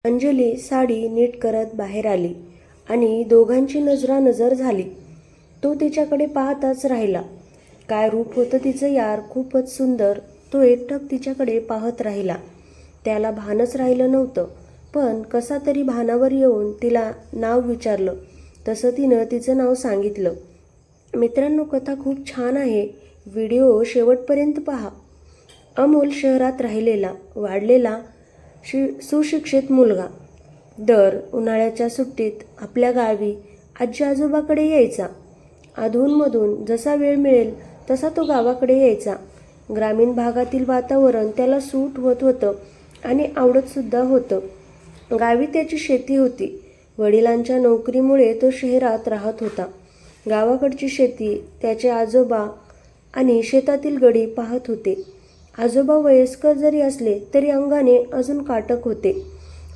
अंजली साडी नीट करत बाहेर आली आणि दोघांची नजरानजर झाली. तो तिच्याकडे पाहताच राहिला. काय रूप होतं तिचं यार, खूपच सुंदर. तो एकटक तिच्याकडे पाहत राहिला. त्याला भानच राहिलं नव्हतं. पण कसा तरी भानावर येऊन तिला नाव विचारलं. तसं तिनं तिचं नाव सांगितलं. मित्रांनो, कथा खूप छान आहे. व्हिडिओ शेवटपर्यंत पहा. अमोल शहरात राहिलेला, वाढलेला सुशिक्षित मुलगा. दर उन्हाळ्याच्या सुट्टीत आपल्या गावी आजी आजोबाकडे यायचा. अधूनमधून जसा वेळ मिळेल तसा तो गावाकडे यायचा. ग्रामीण भागातील वातावरण त्याला सूट होत होतं आणि आवडतसुद्धा होतं. गावी त्याची शेती होती. वडिलांच्या नोकरीमुळे तो शहरात राहत होता. गावाकडची शेती त्याचे आजोबा आणि शेतातील गडी पाहत होते. आजोबा वयस्कर जरी असले तरी अंगाने अजून काटक होते.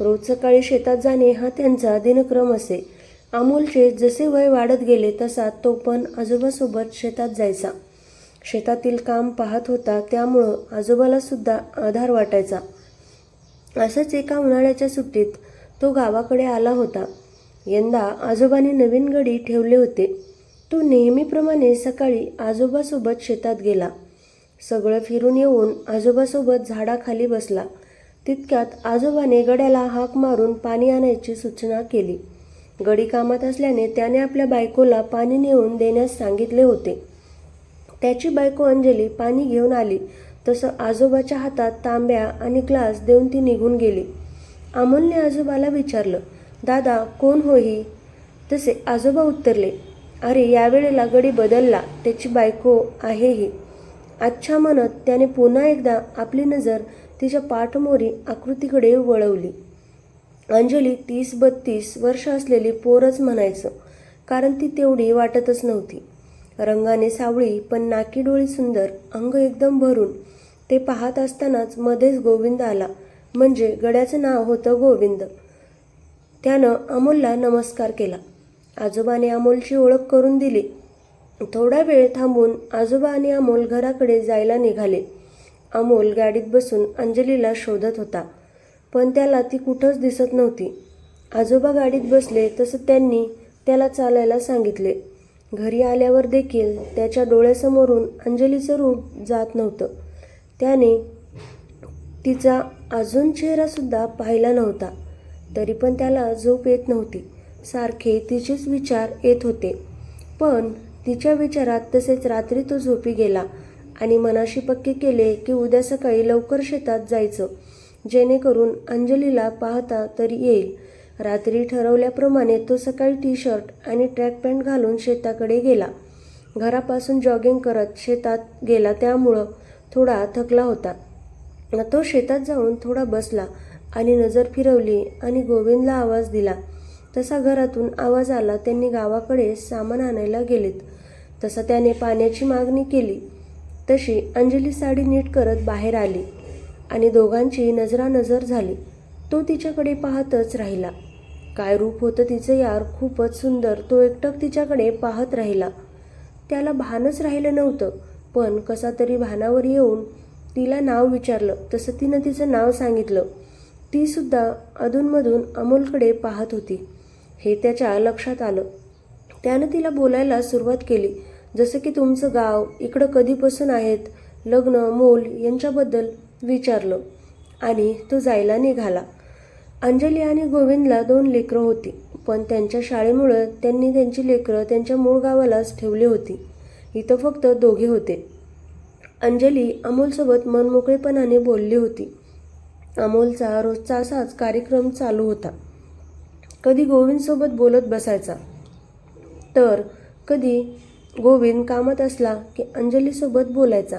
रोज सकाळी शेतात जाणे हा त्यांचा दिनक्रम असे. अमोलचे जसे वय वाढत गेले तसा तो पण आजोबासोबत शेतात जायचा. शेतातील काम पाहत होता, त्यामुळं आजोबाला सुद्धा आधार वाटायचा. असंच एका उन्हाळ्याच्या सुट्टीत तो गावाकडे आला होता. यंदा आजोबांनी नवीन गडी ठेवले होते. तो नेहमीप्रमाणे सकाळी आजोबासोबत शेतात गेला. सगळं फिरून येऊन आजोबासोबत झाडाखाली बसला. तितक्यात आजोबाने गड्याला हाक मारून पाणी आणायची सूचना केली. गडी कामात असल्याने त्याने आपल्या बायकोला पाणी नेऊन देण्यास सांगितले होते. त्याची बायको अंजली पाणी घेऊन आली तसं आजोबाच्या हातात तांब्या आणि ग्लास देऊन ती निघून गेली. अमोलने आजोबाला विचारलं, दादा कोण हो ही? तसे आजोबा उत्तरले, अरे यावेळेला गडी बदलला, त्याची बायको आहे ही. अच्छा म्हणत त्याने पुन्हा एकदा आपली नजर तिच्या पाठमोरी आकृतीकडे वळवली. अंजली 30-32 वर्ष असलेली पोरच म्हणायचं, कारण ती तेवढी वाटतच नव्हती. रंगाने सावळी पण नाकी डोळी सुंदर, अंग एकदम भरून. ते पाहत असतानाच मध्येच गोविंद आला. म्हणजे गड्याचं नाव होतं गोविंद. त्यानं अमोलला नमस्कार केला. आजोबाने अमोलची ओळख करून दिली. थोडा वेळ थांबून आजोबा आणि अमोल घराकडे जायला निघाले. अमोल गाडीत बसून अंजलीला शोधत होता, पण त्याला ती कुठंच दिसत नव्हती. आजोबा गाडीत बसले तसं त्यांनी त्याला चालायला सांगितले. घरी आल्यावर देखील त्याच्या डोळ्यासमोरून अंजलीचं रूप जात नव्हतं. त्याने तिचा अजून चेहरासुद्धा पाहिला नव्हता. तरी पण त्याला झोप येत नव्हती. सारखे तिचेच विचार येत होते. पण तिच्या विचारात तसेच रात्री तो झोपी गेला आणि मनाशी पक्के केले की उद्या सकाळी लवकर शेतात जायचं, जेणेकरून अंजलीला पाहता तरी येईल. रात्री ठरवल्याप्रमाणे तो सकाळी टी-शर्ट आणि ट्रॅक पॅन्ट घालून शेताकडे गेला. घरापासून जॉगिंग करत शेतात गेला, त्यामुळं थोडा थकला होता. तो शेतात जाऊन थोडा बसला आणि नजर फिरवली आणि गोविंदला आवाज दिला. तसा घरातून आवाज आला. त्यांनी गावाकडे सामान आणायला गेलेत. तसा त्याने पाण्याची मागणी केली. तशी अंजली साडी नीट करत बाहेर आली आणि दोघांची नजरानजर झाली. तो तिच्याकडे पाहतच राहिला. काय रूप होतं तिचं यार, खूपच सुंदर. तो एकटक तिच्याकडे पाहत राहिला. त्याला भानच राहिलं नव्हतं. पण कसा तरी भानावर येऊन तिला नाव विचारलं. तसं तिनं तिचं नाव सांगितलं. ती सुद्धा अधूनमधून अमोलकडे पाहत होती, हे त्याच्या लक्षात आलं. त्यानं तिला बोलायला सुरुवात केली, जसं की तुमचं गाव, इकडं कधीपासून आहेत, लग्न, मूल यांच्याबद्दल विचारलं आणि तो जायला निघाला. अंजली आणि गोविंदला 2 लेकरं होती, पण त्यांच्या शाळेमुळं त्यांनी त्यांची लेकरं त्यांच्या मूळ गावालाच ठेवली होती. इथं फक्त दोघे होते. अंजली अमोलसोबत मनमोकळेपणाने बोलली होती. अमोलचा रोजचा असाच कार्यक्रम चालू होता. कधी गोविंदसोबत बोलत बसायचा, तर कधी गोविंद कामात असला की अंजलीसोबत बोलायचा.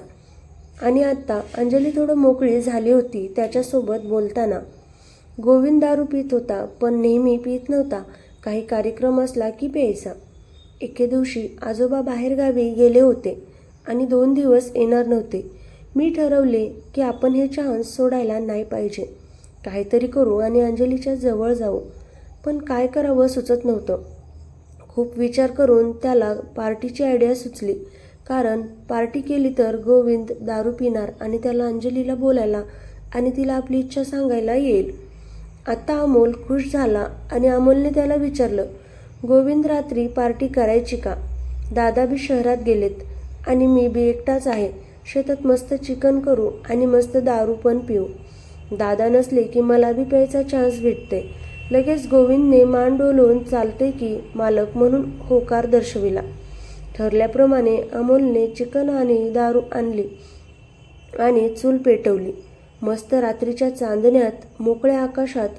आणि आत्ता अंजली थोडं मोकळी झाली होती त्याच्यासोबत बोलताना. गोविंद दारू पित होता, पण नेहमी पित नव्हता. काही कार्यक्रम असला की प्यायचा. एके दिवशी आजोबा बाहेरगावी गेले होते आणि 2 दिवस येणार नव्हते. मी ठरवले की आपण हे चान्स सोडायला नाही पाहिजे. काहीतरी करू आणि अंजलीच्या जवळ जाऊ. पण काय करावं सुचत नव्हतं. खूप विचार करून त्याला पार्टीची आयडिया सुचली. कारण पार्टी केली तर गोविंद दारू पिणार आणि त्याला अंजलीला बोलायला आणि तिला आपली इच्छा सांगायला येईल. आता अमोल खुश झाला आणि अमोलने त्याला विचारलं, गोविंद रात्री पार्टी करायची का? दादा बी शहरात गेलेत आणि मी बी एकटाच आहे. शेतात मस्त चिकन करू आणि मस्त दारू पण पिऊ. दादा नसले की मला बी प्यायचा चान्स भेटते. लगेच गोविंदने मान डोलवून चालते की मालक म्हणून होकार दर्शविला. ठरल्याप्रमाणे अमोलने चिकन आणि दारू आणली आणि चूल पेटवली. मस्त रात्रीच्या चांदण्यात मोकळ्या आकाशात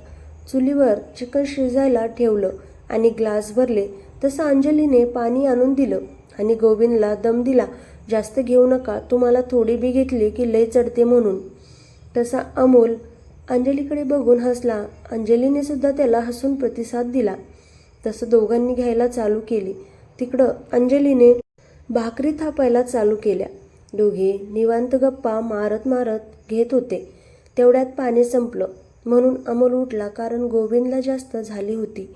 चुलीवर चिकन शिजायला ठेवलं आणि ग्लास भरले. तसं अंजलीने पाणी आणून दिलं आणि गोविंदला दम दिला, जास्त घेऊ नका, तुम्हाला थोडी बी घेतली की लय चढते म्हणून. तसा अमोल अंजलीकडे बघून हसला. अंजलीने सुद्धा त्याला हसून प्रतिसाद दिला. तसं दोघांनी घ्यायला चालू केली. तिकडं अंजलीने भाकरी थापायला चालू केल्या. दोघे निवांत गप्पा मारत मारत घेत होते. तेवढ्यात पाणी संपलं म्हणून अमोल उठला, कारण गोविंदला जास्त झाली होती.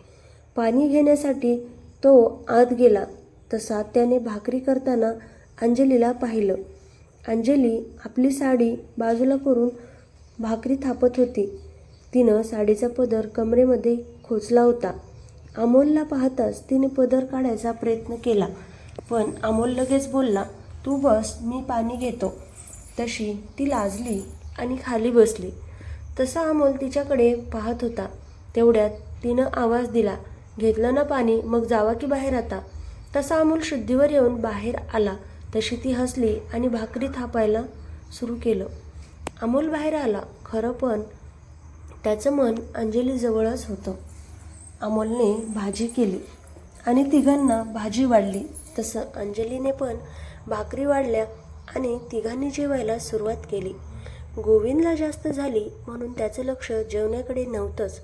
पाणी घेण्यासाठी तो आत गेला. तसा त्याने भाकरी करताना अंजलीला पाहिलं. अंजली आपली साडी बाजूला करून भाकरी थापत होती. तिनं साडीचा पदर कमरेमध्ये खोचला होता. अमोलला पाहताच तिने पदर काढायचा प्रयत्न केला, पण अमोल लगेच बोलला, तू बस, मी पाणी घेतो. तशी ती लाजली आणि खाली बसली. तसा अमोल तिच्याकडे पाहत होता. तेवढ्यात तिनं आवाज दिला, घेतलं ना पाणी, मग जावा की बाहेर आता. तसा अमोल शुद्धीवर येऊन बाहेर आला. तशी ती हसली आणि भाकरी थापायला सुरू केलं. अमोल बाहेर आला खरं, पण त्याचं मन अंजलीजवळच होतं. अमोलने भाजी केली आणि तिघांना भाजी वाढली. तसं अंजलीने पण भाकरी वाढल्या आणि तिघांनी जेवायला सुरुवात केली. गोविंदला जास्त झाली म्हणून त्याचं लक्ष जेवण्याकडे नव्हतंच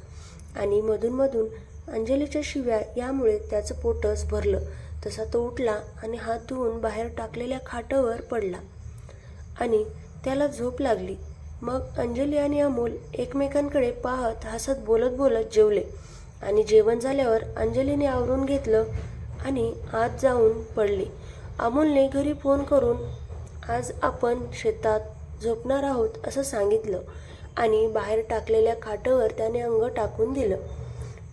आणि मधूनमधून अंजलीच्या शिव्या यामुळे त्याचं पोटच भरलं. तसा तो उठला आणि हात धुवून बाहेर टाकलेल्या खाटावर पडला आणि त्याला झोप लागली. मग अंजली आणि अमोल एकमेकांकडे पाहत हसत बोलत बोलत जेवले आणि जेवण झाल्यावर अंजलीने आवरून घेतलं आणि आत जाऊन पडली. अमोलने घरी फोन करून आज आपण शेतात झोपणार आहोत असं सांगितलं आणि बाहेर टाकलेल्या खाटावर त्याने अंग टाकून दिलं.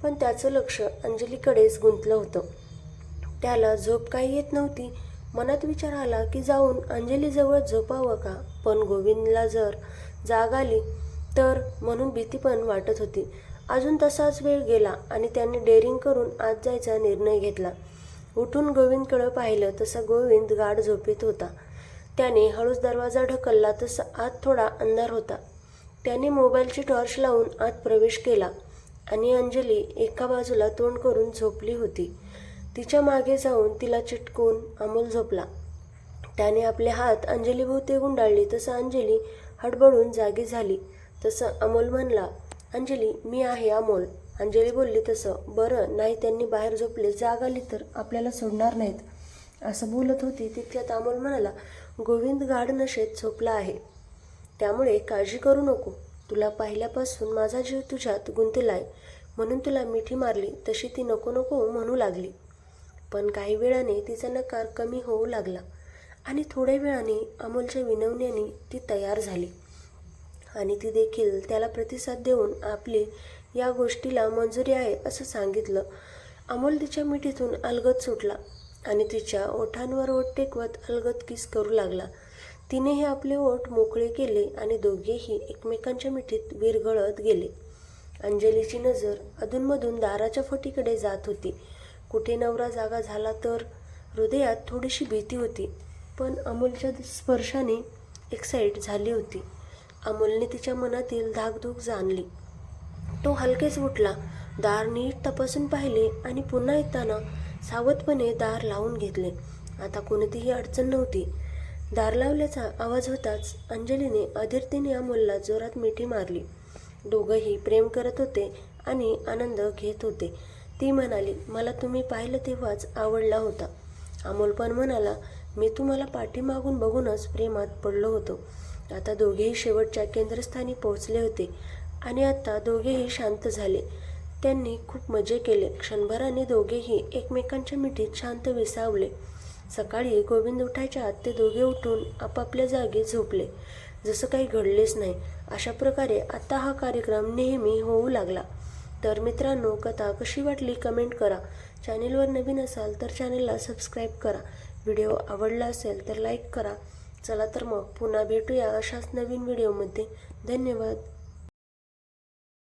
पण त्याचं लक्ष अंजलीकडेच गुंतलं होतं. त्याला झोप काही येत नव्हती. मनात विचार आला की जाऊन अंजलीजवळ झोपावं का, पण गोविंदला जर जाग आली तर म्हणून भीती पण वाटत होती. अजून तसाच वेळ गेला आणि त्याने डेअरिंग करून आत जायचा निर्णय घेतला. उठून गोविंदकडं पाहिलं तसा गोविंद गाढ झोपेत होता. त्याने हळूच दरवाजा ढकलला तसा आत थोडा अंधार होता. त्याने मोबाईलची टॉर्च लावून आत प्रवेश केला आणि अंजली एका बाजूला तोंड करून झोपली होती. तिच्या मागे जाऊन तिला चिटकून अमोल झोपला. त्याने आपले हात अंजलीभोवती गुंडाळले. तसं अंजली हडबडून जागी झाली. तसं अमोल म्हणला, अंजली, मी आहे अमोल. अंजली बोलली, तसं बरं नाही, त्यांनी बाहेर झोपले, जाग आली तर आपल्याला सोडणार नाहीत. असं बोलत होती तितक्यात अमोल म्हणाला, गोविंद गाढ नशेत झोपला आहे, त्यामुळे काळजी करू नको. तुला पाहिल्यापासून माझा जीव तुझ्यात गुंतलाय म्हणून तुला मिठी मारली. तशी ती नको नको म्हणू लागली. पण काही वेळाने तिचा नकार कमी होऊ लागला आणि थोड्या वेळाने अमोलच्या विनवण्याने ती तयार झाली आणि ती देखील त्याला प्रतिसाद देऊन आपली या गोष्टीला मंजुरी आहे असं सांगितलं. अमोल तिच्या मिठीतून अलगद सुटला आणि तिच्या ओठांवर ओठ टेकवत अलगद किस करू लागला. तिनेही आपले ओठ मोकळे केले आणि दोघेही एकमेकांच्या मिठीत विरघळत गेले. अंजलीची नजर अधूनमधून दाराच्या फटीकडे जात होती. कुठे नवरा जागा झाला तर. हृदयात थोडीशी भीती होती, पण अमोलच्या स्पर्शाने एक्साईट झाली होती. अमोलने तिच्या मनातील धाकधूक जाणली. तो हलकेच उठला, दार नीट तपासून पाहिले आणि पुन्हा येताना सावधपणे दार लावून घेतले. आता कोणतीही अडचण नव्हती. दार लावल्याचा आवाज होताच अंजलीने अधीरतेने अमोलला जोरात मिठी मारली. दोघंही प्रेम करत होते आणि आनंद घेत होते. ती म्हणाली, मला तुम्ही पाहिलं तेव्हाच आवडला होता. अमोल पण म्हणाला, मी तुम्हाला पाठीमागून बघूनच प्रेमात पडलो होतो. आता दोघेही शेवटच्या केंद्रस्थानी पोहोचले होते आणि आता दोघेही शांत झाले. त्यांनी खूप मजे केले. क्षणभराने दोघेही एकमेकांच्या मिठीत शांत विसावले. सकाळी गोविंद उठायच्या आत ते दोघे उठून आपापल्या जागी झोपले, जसं काही घडलेच नाही. अशा प्रकारे आता हा कार्यक्रम नेहमी होऊ लागला. तर मित्रांनो, कथा कशी वाटली कमेंट करा. चॅनेलवर नवीन असाल तर चॅनेलला सबस्क्राईब करा. व्हिडिओ आवडला असेल तर लाईक करा. चला तर मग पुन्हा भेटूया अशाच नवीन व्हिडिओमध्ये. धन्यवाद.